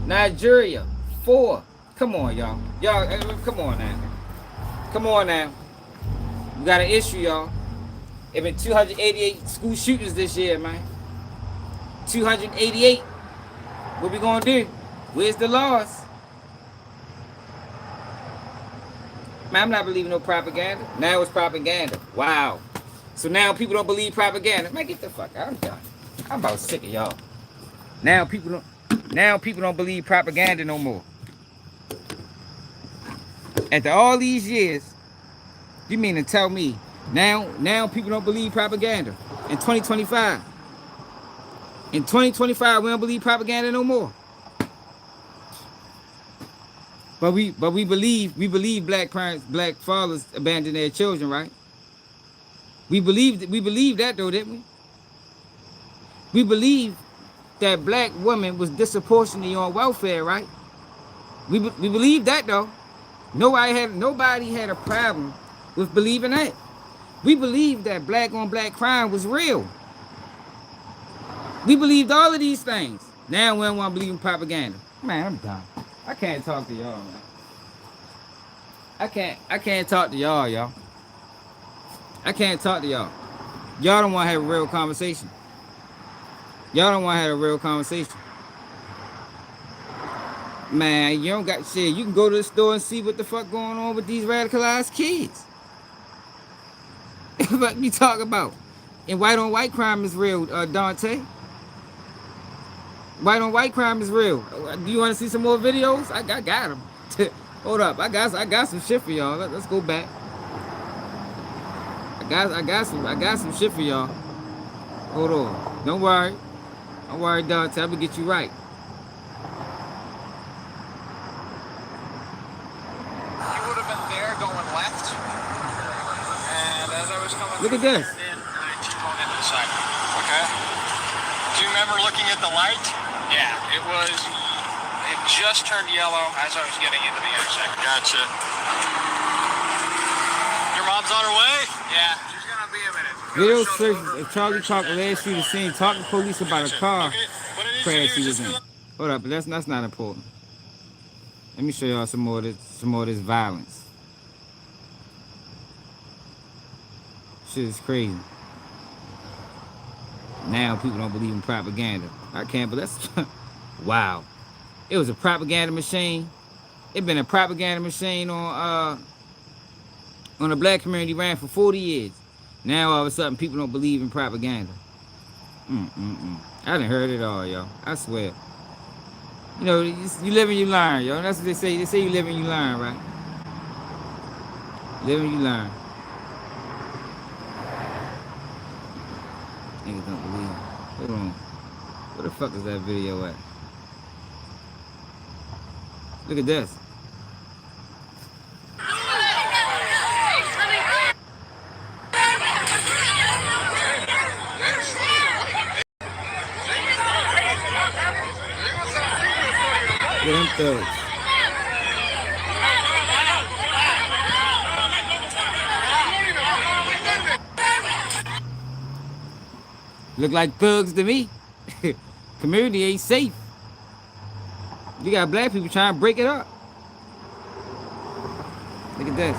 Nigeria, 4. Come on, y'all. Come on now. Come on now. We got an issue, y'all. There been 288 school shootings this year, man. 288. What we gonna do? Where's the laws? Man, I'm not believing no propaganda. Now it's propaganda. Wow. So now people don't believe propaganda. Man, get the fuck out. I'm done. I'm about sick of y'all. Now people don't believe propaganda no more. After all these years, you mean to tell me now people don't believe propaganda in 2025? In 2025, we don't believe propaganda no more. But we believe black fathers abandon their children, right? We believe that though, didn't we? We believe that black women was disproportionately on welfare, right? We believe that though. Nobody had a problem with believing that. We believed that black on black crime was real. We believed all of these things. Now we don't want to believe in propaganda. Man, I'm done. I can't talk to y'all, man. I can't talk to y'all. I can't talk to y'all. Y'all don't want to have a real conversation. Y'all don't want to have a real conversation. Man, you don't got shit. You can go to the store and see what the fuck going on with these radicalized kids. What you talk about? And white on white crime is real, Dante. White on white crime is real. Do you want to see some more videos? I got them. Hold up, I got some shit for y'all. Let's go back. I got some shit for y'all. Hold on. Don't worry, Dante. I'm gonna get you right. You would have been there going left, and as I was coming Look at through this. there, I T-boned into the sidewalk. Okay. Do you remember looking at the light? Yeah, it just turned yellow as I was getting into the intersection. Gotcha. Your mom's on her way? Yeah. She's gonna be a minute. Video surface of Charlie Parker last year the scene talking to police about a car crash he was in. Hold up, but that's not important. Let me show y'all some more of this violence. Shit is crazy. Now people don't believe in propaganda. I can't, but that's wow. It was a propaganda machine. It been a propaganda machine on the black community ran for 40 years. Now all of a sudden people don't believe in propaganda. I done heard it all, yo. I swear. You know, you live and you learn, yo. That's what they say. They say you live and you learn, right? Live and you learn. Niggas don't believe it. Hold on. Where the fuck is that video at? Look at this. Look at them thugs. Look like thugs to me. Community ain't safe. You got black people trying to break it up. Look at this.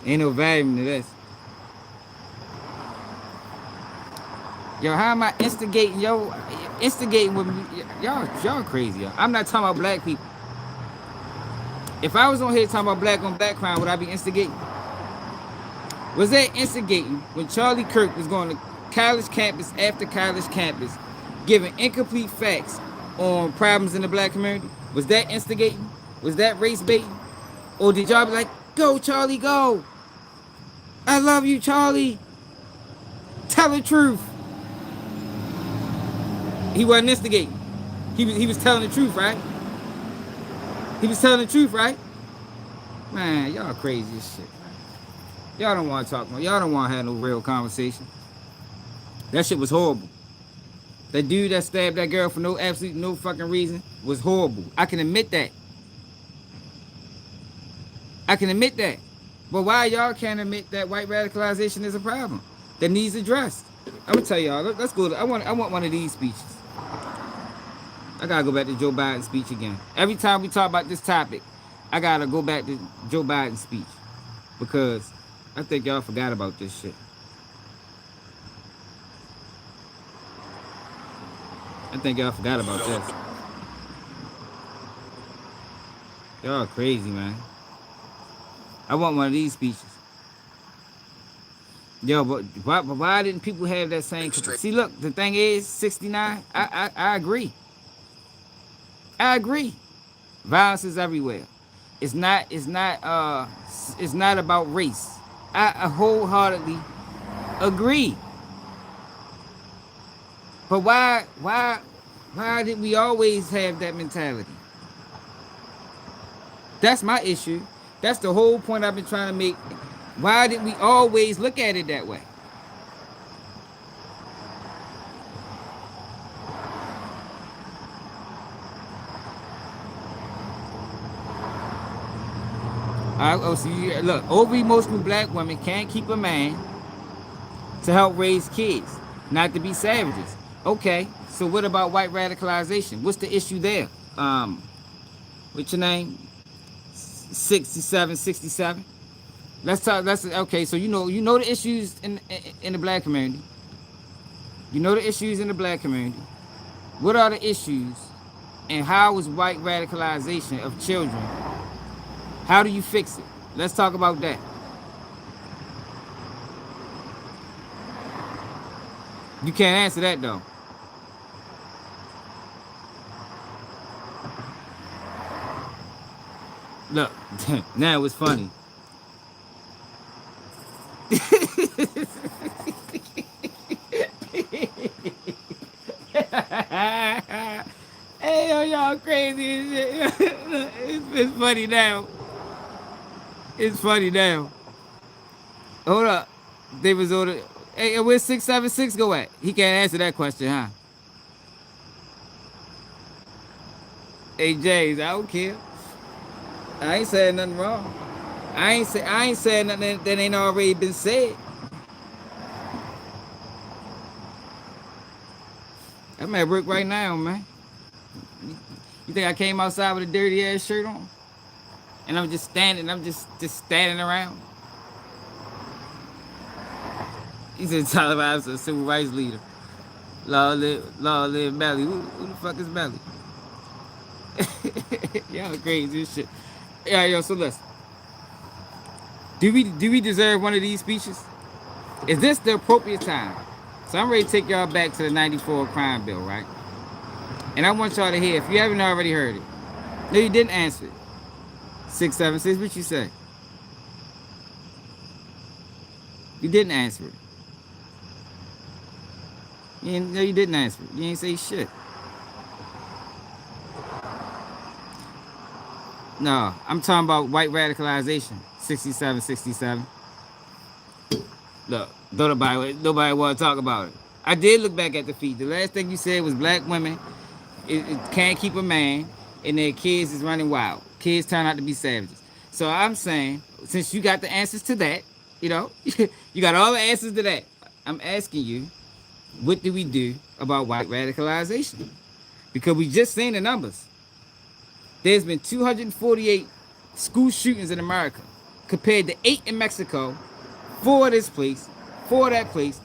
Ain't no value to this. Yo, how am I instigating? Yo, instigating with me? Y'all crazy, yo. I'm not talking about black people. If I was on here talking about black on black crime, would I be instigating? Was that instigating when Charlie Kirk was going to college campus after college campus, giving incomplete facts on problems in the black community? Was that instigating? Was that race baiting? Or did y'all be like, go Charlie, go? I love you, Charlie. Tell the truth. He wasn't instigating. He was telling the truth, right? He was telling the truth, right? Man, y'all crazy as shit. Y'all don't want to talk more. Y'all don't want to have no real conversation. That shit was horrible. That dude that stabbed that girl for no fucking reason was horrible. I can admit that. I can admit that. But why y'all can't admit that white radicalization is a problem that needs addressed? I'm gonna tell y'all. Let's go. I want one of these speeches. I gotta go back to Joe Biden's speech again. Every time we talk about this topic, I gotta go back to Joe Biden's speech because I think y'all forgot about this shit. I think y'all forgot about this. Y'all crazy, man. I want one of these speeches. Yo, but why didn't people have that same? See, look, the thing is, 69. I agree. I agree. Violence is everywhere. It's not about race. I wholeheartedly agree. But why did we always have that mentality? That's my issue. That's the whole point I've been trying to make. Why did we always look at it that way? Look, over-emotional black women can't keep a man to help raise kids, not to be savages. Okay, so what about white radicalization? What's the issue there? What's your name? 67. Let's talk. Okay. So you know the issues in the black community. You know the issues in the black community. What are the issues? And how is white radicalization of children? How do you fix it? Let's talk about that. You can't answer that though. Look, now it's funny. Hey, yo, y'all crazy as shit. It's funny now. It's funny now. Hold up. They was on the... Hey, where's 676 go at? He can't answer that question, huh? Hey, James, I don't care. I ain't saying nothing wrong. I ain't saying nothing that ain't already been said. I'm at work right now, man. You think I came outside with a dirty ass shirt on? And I'm just standing, just standing around. He said Tyler Vibes a civil rights leader. Law live Belly. Who the fuck is Belly? Y'all crazy as shit. Yeah, yo, so listen. Do we deserve one of these speeches? Is this the appropriate time? So I'm ready to take y'all back to the 94 crime bill, right? And I want y'all to hear, if you haven't already heard it. No, you didn't answer it. 676, what you say? You didn't answer it. No, you didn't answer it. You ain't say shit. No, I'm talking about white radicalization. 67, 67. Look, nobody want to talk about it. I did look back at the feed. The last thing you said was black women it can't keep a man and their kids is running wild. Kids turn out to be savages. So I'm saying, since you got the answers to that, you know, you got all the answers to that. I'm asking you, what do we do about white radicalization? Because we just seen the numbers. There's been 248 school shootings in America compared to 8 in Mexico, 4 this place, 4 that place.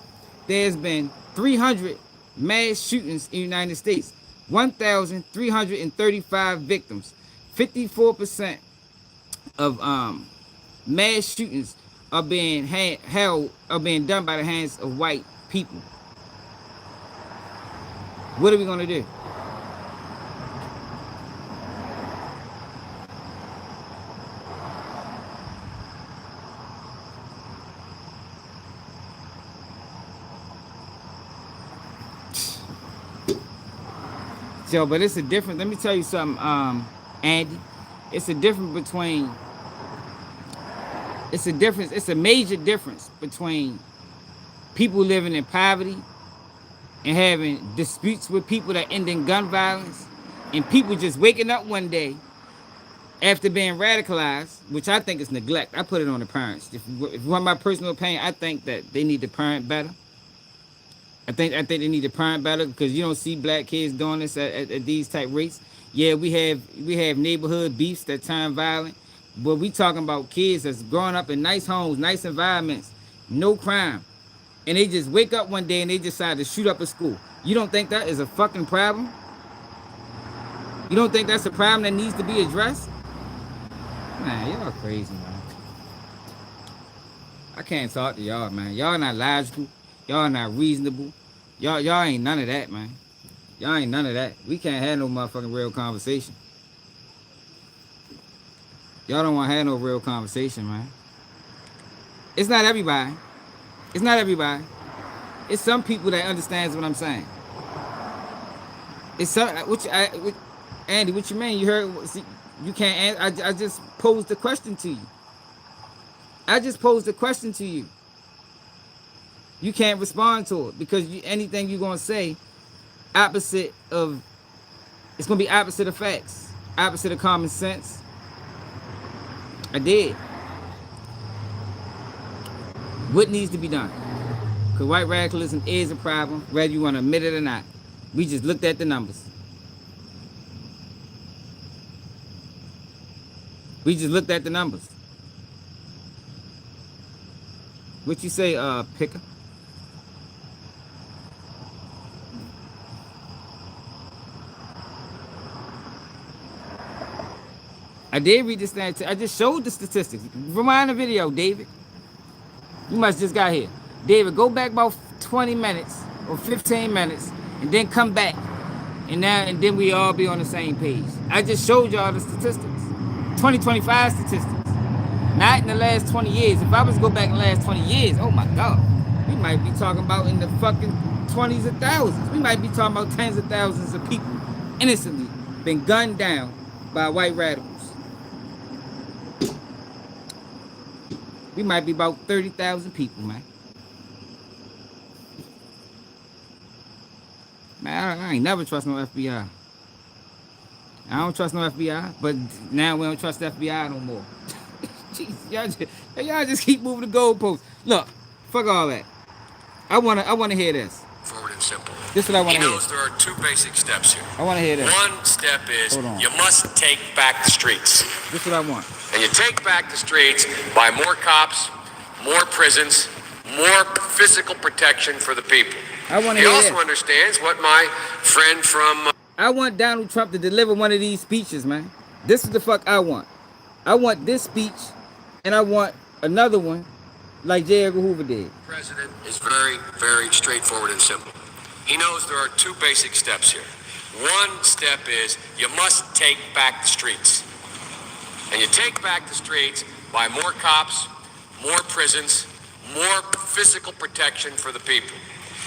There's been 300 mass shootings in the United States, 1,335 victims. 54% of mass shootings are being done by the hands of white people. What are we gonna do? So, but it's a difference. Let me tell you something, Andy. It's a difference. It's a major difference between people living in poverty and having disputes with people that end in gun violence, and people just waking up one day after being radicalized, which I think is neglect. I put it on the parents. If you want my personal opinion, I think that they need to parent better. I think they need to parent better, because you don't see black kids doing this at these type rates. Yeah, we have neighborhood beefs that turn violent, but we talking about kids that's growing up in nice homes, nice environments, no crime, and they just wake up one day and they decide to shoot up a school. You don't think that is a fucking problem? You don't think that's a problem that needs to be addressed? Man, y'all crazy, man. I can't talk to y'all, man. Y'all not logical. Y'all not reasonable. Y'all ain't none of that, man. Y'all ain't none of that. We can't have no motherfucking real conversation. Y'all don't want to have no real conversation, man. It's not everybody. It's not everybody. It's some people that understands what I'm saying. It's some, Andy, what you mean? You heard? See, you can't. I just posed the question to you. I just posed the question to you. You can't respond to it, because anything you're gonna say, it's gonna be opposite of facts, opposite of common sense. I did. What needs to be done? Because white radicalism is a problem, whether you want to admit it or not. We just looked at the numbers. We just looked at the numbers. What you say, Picker? I did read this thing. I just showed the statistics. Rewind the video, David. You must just got here. David, go back about 20 minutes or 15 minutes and then come back. And then we all be on the same page. I just showed y'all the statistics. 2025 statistics. Not in the last 20 years. If I was to go back in the last 20 years, oh my God. We might be talking about in the fucking 20s of thousands. We might be talking about tens of thousands of people innocently been gunned down by white radicals. We might be about 30,000 people, man. Man, I ain't never trust no FBI. I don't trust no FBI, but now we don't trust the FBI no more. Jeez, y'all just keep moving the goalposts. Look, fuck all that. I wanna hear this. Forward and simple. This is what I want to hear. He knows there are two basic steps here. I want to hear this. One step is you must take back the streets. This is what I want. And you take back the streets by more cops, more prisons, more physical protection for the people. I want to He hear also this. understands what my friend from... I want Donald Trump to deliver one of these speeches, man. This is the fuck I want. I want this speech, and I want another one like J. Edgar Hoover did. The president is very, very straightforward and simple. He knows there are two basic steps here. One step is you must take back the streets. And you take back the streets by more cops, more prisons, more physical protection for the people.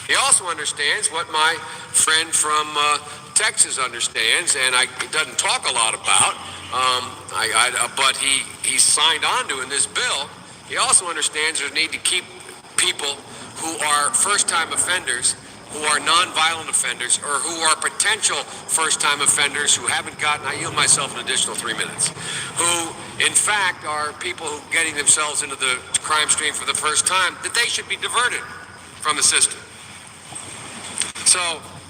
He also understands what my friend from Texas understands, and he doesn't talk a lot about, but he signed on to in this bill. He also understands there's a need to keep people who are first-time offenders, who are nonviolent offenders, or who are potential first-time offenders who haven't gotten, I yield myself an additional 3 minutes, who in fact are people who are getting themselves into the crime stream for the first time, that they should be diverted from the system. So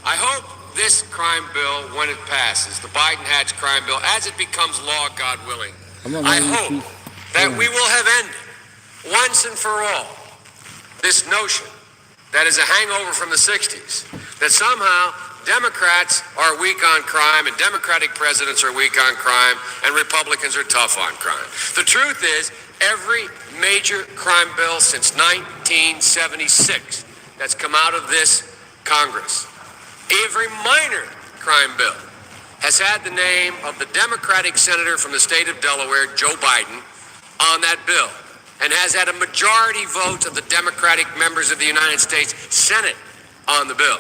I hope this crime bill, when it passes, the Biden-Hatch crime bill, as it becomes law, God willing, I hope that we will have ended once and for all this notion that is a hangover from the 60s, that somehow Democrats are weak on crime and Democratic presidents are weak on crime and Republicans are tough on crime. The truth is, every major crime bill since 1976 that's come out of this Congress, every minor crime bill has had the name of the Democratic senator from the state of Delaware, Joe Biden, on that bill, and has had a majority vote of the Democratic members of the United States Senate on the bill.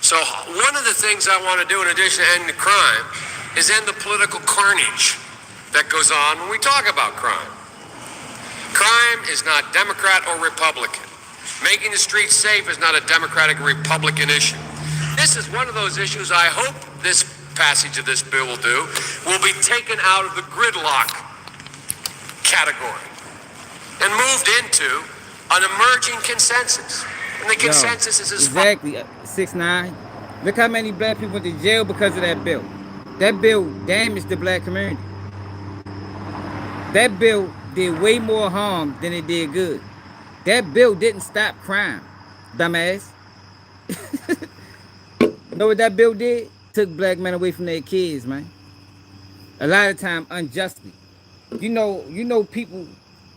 So one of the things I want to do in addition to ending the crime is end the political carnage that goes on when we talk about crime. Crime is not Democrat or Republican. Making the streets safe is not a Democratic or Republican issue. This is one of those issues I hope this passage of this bill will be taken out of the gridlock category and moved into an emerging consensus. And the consensus is as exactly 6ix9ine. Look how many black people went to jail because of that bill. That bill damaged the black community. That bill did way more harm than it did good. That bill didn't stop crime, dumbass. Know what that bill did? Took black men away from their kids, man. A lot of time unjustly. You know people,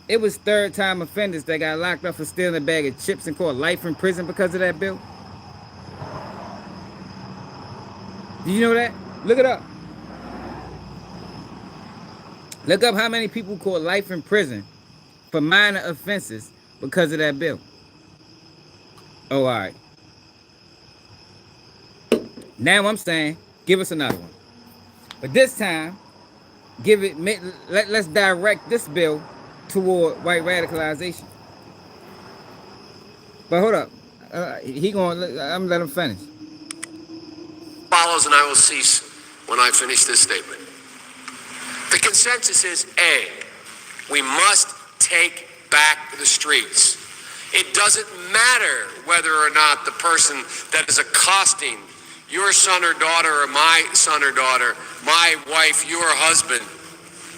it was third-time offenders that got locked up for stealing a bag of chips and caught life in prison because of that bill. Do you know that? Look it up. Look up how many people caught life in prison for minor offenses because of that bill. Oh, all right. Now I'm saying, give us another one. But this time, let's direct this bill toward white radicalization. But hold up. I'm gonna let him finish. follows, and I will cease when I finish this statement. The consensus is A, we must take back the streets. It doesn't matter whether or not the person that is accosting your son or daughter or my son or daughter, my wife, your husband,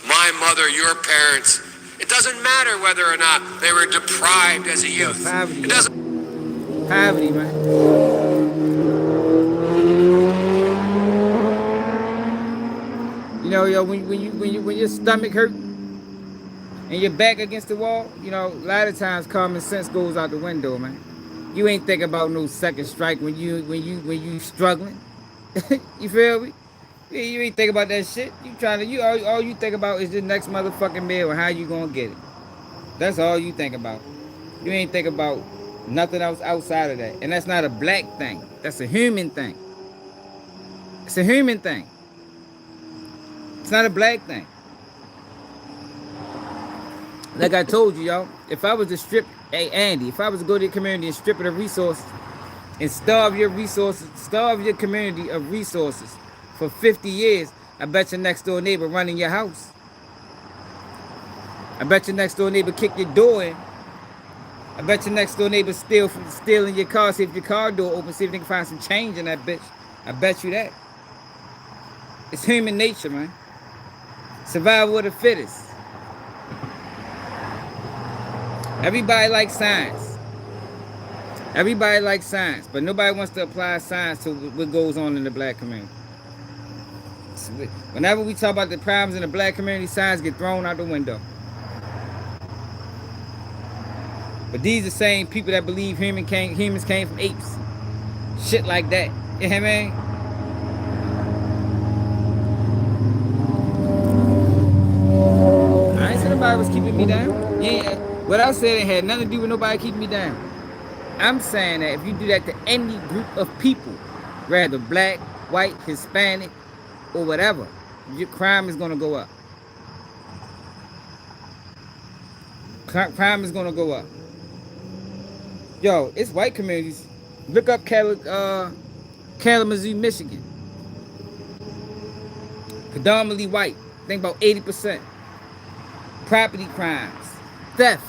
my mother, your parents. It doesn't matter whether or not they were deprived as a youth. Poverty, it doesn't. Poverty, man. You know, yo, when your stomach hurt and your back against the wall, you know, a lot of times common sense goes out the window, man. You ain't thinking about no second strike when you struggling. You feel me? Yeah, you ain't think about that shit. You trying to all you think about is the next motherfucking meal and how you gonna get it. That's all you think about. You ain't think about nothing else outside of that. And that's not a black thing. That's a human thing. It's a human thing. It's not a black thing. Like I told you, y'all, if I was to strip, hey Andy, if I was to go to the community and strip it of resources and starve your resources, starve your community of resources for 50 years, I bet your next door neighbor run in your house. I bet your next door neighbor kick your door in. I bet your next door neighbor stealing your car, see if your car door open, see if they can find some change in that bitch. I bet you that. It's human nature, man. Survival of the fittest. Everybody likes science. Everybody likes science, but nobody wants to apply science to what goes on in the black community. Whenever we talk about the problems in the black community, science get thrown out the window. But these are the same people that believe humans came from apes. Shit like that. You know what I mean? I ain't said nobody was keeping me down. Yeah. What I said it had nothing to do with nobody keeping me down. I'm saying that if you do that to any group of people, rather black, white, Hispanic, or whatever, your crime is going to go up. Crime is going to go up. Yo, it's white communities. Look up Kalamazoo, Michigan. Predominantly white. Think about 80%. Property crimes. Theft.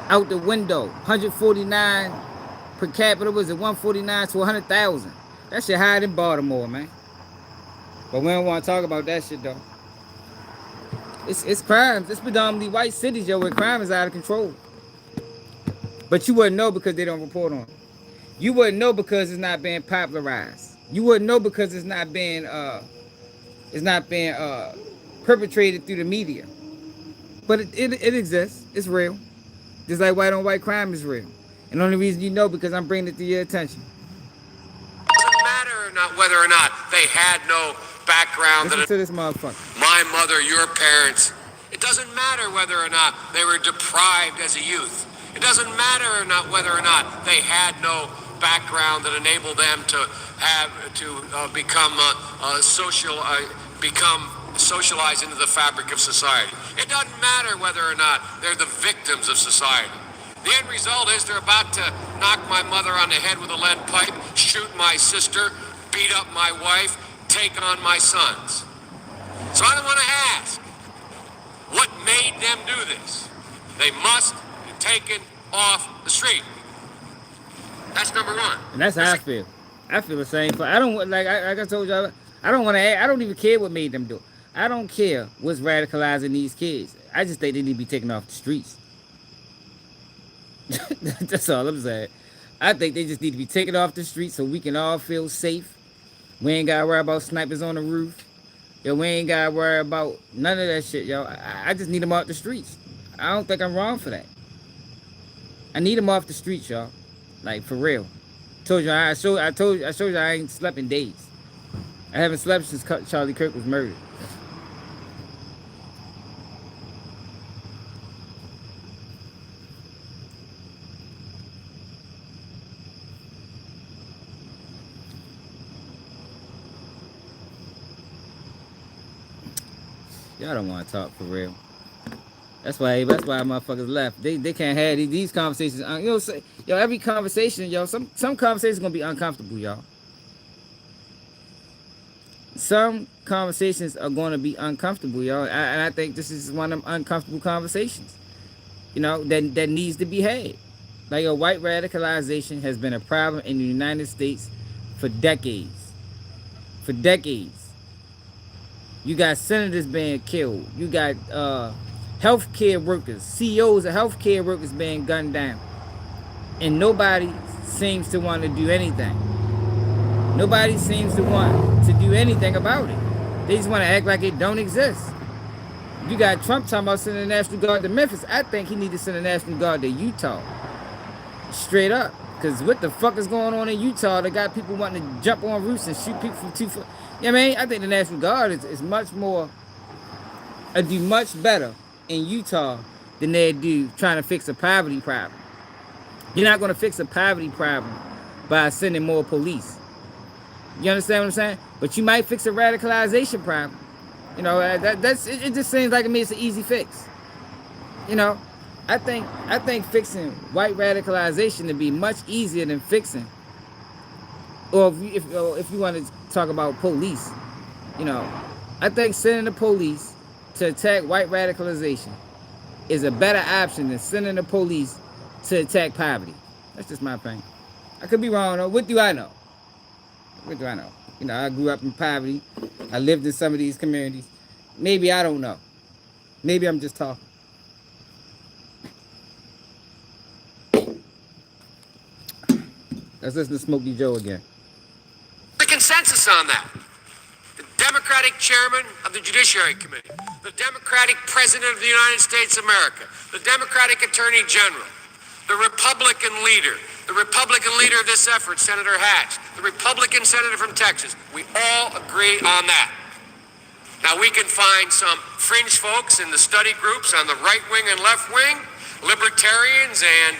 Out the window. 149 per capita. Was it 149 to 100,000? That shit higher than Baltimore, man. But we don't want to talk about that shit, though. It's crimes. It's predominantly white cities, yo, where crime is out of control. But you wouldn't know because they don't report on it. You wouldn't know because it's not being popularized. You wouldn't know because it's not being perpetrated through the media. But it exists. It's real. Just like white on white crime is real. And the only reason you know because I'm bringing it to your attention. It doesn't matter whether or not they had no background. Listen to this motherfucker. My mother, your parents. It doesn't matter whether or not they were deprived as a youth. It doesn't matter or not whether or not they had no background that enabled them to become socialized into the fabric of society. It doesn't matter whether or not they're the victims of society. The end result is they're about to knock my mother on the head with a lead pipe, shoot my sister, beat up my wife, take on my sons. So I want to ask, what made them do this? They must be taken off the street. That's number one. And that's how I feel. I feel the same. I don't like I told y'all. I don't want to. I don't even care what made them do it. I don't care what's radicalizing these kids. I just think they need to be taken off the streets. That's all I'm saying. I think they just need to be taken off the streets so we can all feel safe. We ain't gotta worry about snipers on the roof. Yo, we ain't gotta worry about none of that shit, yo. I just need them off the streets. I don't think I'm wrong for that. I need them off the streets, y'all. Like, for real. I showed you I ain't slept in days. I haven't slept since Charlie Kirk was murdered. Y'all don't want to talk for real. That's why motherfuckers left. They can't have these conversations. Every conversation, yo, some conversations gonna be uncomfortable, y'all. Some conversations are gonna be uncomfortable, y'all. And I think this is one of them uncomfortable conversations, that needs to be had. Like, white radicalization has been a problem in the United States for decades. For decades. You got senators being killed. You got healthcare workers, CEOs of healthcare workers being gunned down. And nobody seems to want to do anything. Nobody seems to want to do anything about it. They just want to act like it don't exist. You got Trump talking about sending the National Guard to Memphis. I think he need to send the National Guard to Utah. Straight up. Because what the fuck is going on in Utah? They got people wanting to jump on roofs and shoot people from 2 foot. You know what I mean? I think the National Guard is much more, do much better in Utah than they do trying to fix a poverty problem. You're not going to fix a poverty problem by sending more police. You understand what I'm saying? But you might fix a radicalization problem. You know, it just seems like to me it's an easy fix. You know, I think fixing white radicalization to be much easier than fixing, or if you want to talk about police, you know, I think sending the police to attack white radicalization is a better option than sending the police to attack poverty. That's just my opinion. I could be wrong though. What do I know? What do I know? You know, I grew up in poverty. I lived in some of these communities. Maybe I don't know. Maybe I'm just talking. Let's listen to Smokey Joe again. The consensus on that. The Democratic chairman of the Judiciary Committee, the Democratic president of the United States of America, the Democratic attorney general, the Republican leader of this effort, Senator Hatch, the Republican senator from Texas. We all agree on that. Now we can find some fringe folks in the study groups on the right wing and left wing, libertarians and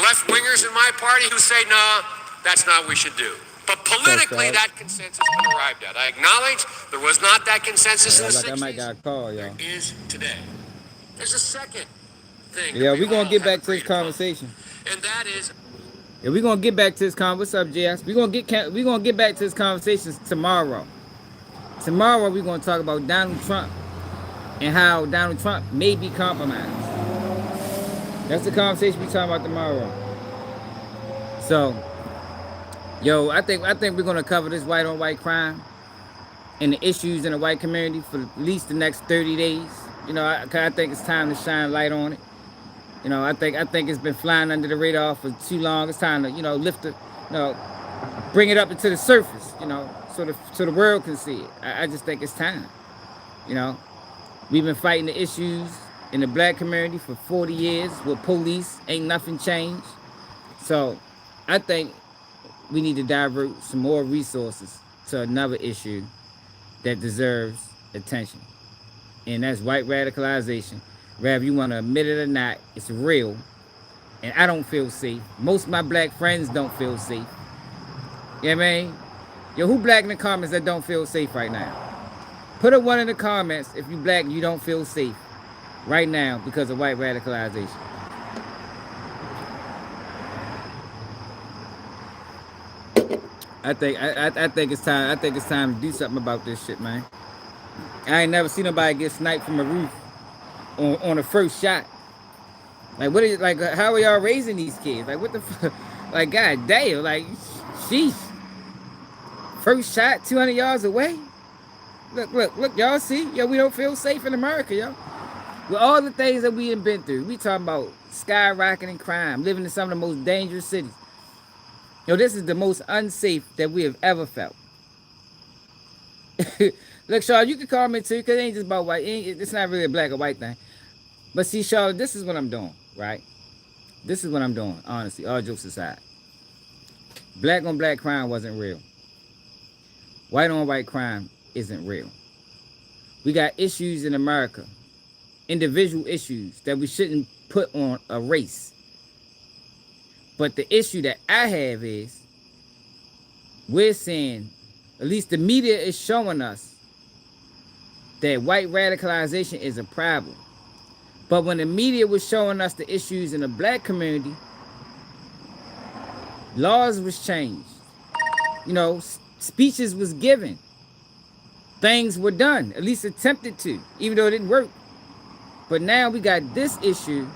left-wingers in my party who say, no, that's not what we should do. But politically, that consensus has been arrived at. I acknowledge there was not that consensus in the 60s. I might got a call, y'all. There is today. There's a second thing. Yeah, we're going to get back to this conversation. And that is... Yeah, we're going to get back to this conversation. What's up, JS? We're going to get back to this conversation tomorrow. Tomorrow, we're going to talk about Donald Trump and how Donald Trump may be compromised. That's the conversation we're talking about tomorrow. So, yo, I think we're gonna cover this white on white crime and the issues in the white community for at least the next 30 days. You know, I think it's time to shine light on it. You know, I think it's been flying under the radar for too long. It's time to, you know, lift it, you know, bring it up into the surface. You know, so the world can see it. I just think it's time. You know, we've been fighting the issues in the black community for 40 years with police. Ain't nothing changed. So I think we need to divert some more resources to another issue that deserves attention. And that's white radicalization. Whether you want to admit it or not, it's real. And I don't feel safe. Most of my black friends don't feel safe. You know what I mean? Yo, who black in the comments that don't feel safe right now? Put a 1 in the comments if you black and you don't feel safe right now because of white radicalization. I think it's time. I think it's time to do something about this shit, man. I ain't never seen nobody get sniped from a roof on the first shot. Like, what is like? How are y'all raising these kids? Like, what the fuck? Like, god damn! Like, sheesh. First shot, 200 yards away. Look, y'all see? Yo, we don't feel safe in America, yo. With all the things that we have been through, we talking about skyrocketing crime, living in some of the most dangerous cities. Yo, this is the most unsafe that we have ever felt. Look, Charlotte, you can comment too, because it ain't just about white. It's not really a black or white thing. But see, Charlotte, this is what I'm doing, right? This is what I'm doing, honestly, all jokes aside. Black on black crime wasn't real. White on white crime isn't real. We got issues in America, individual issues that we shouldn't put on a race. But the issue that I have is we're seeing, at least the media is showing us that white radicalization is a problem. But when the media was showing us the issues in the black community, laws was changed. You know, speeches was given. Things were done, at least attempted to, even though it didn't work. But now we got this issue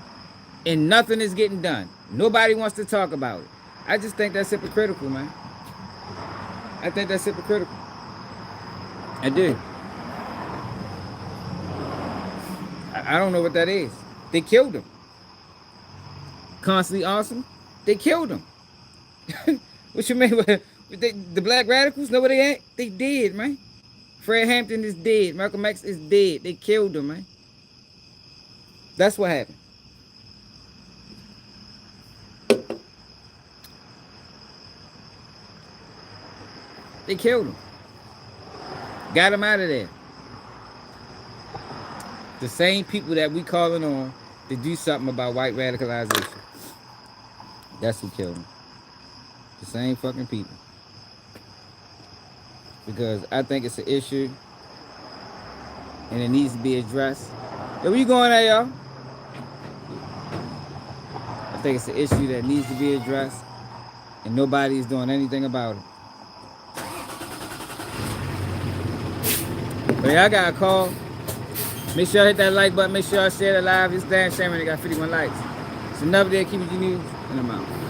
and nothing is getting done. Nobody wants to talk about it. I just think that's hypocritical, man. I think that's hypocritical. I do. I don't know what that is. They killed him. Constantly Awesome, they killed him. What you mean? The black radicals know where they at? They did, man. Fred Hampton is dead. Malcolm X is dead. They killed him, man. That's what happened. They killed him. Got him out of there. The same people that we calling on to do something about white radicalization. That's who killed him. The same fucking people. Because I think it's an issue and it needs to be addressed. Yo, where you going at, y'all? I think it's an issue that needs to be addressed and nobody's doing anything about it. But y'all got a call. Make sure y'all hit that like button. Make sure y'all share the live. It's Dan Shaman. They got 51 likes. It's another day of Keeping G News, and I'm out.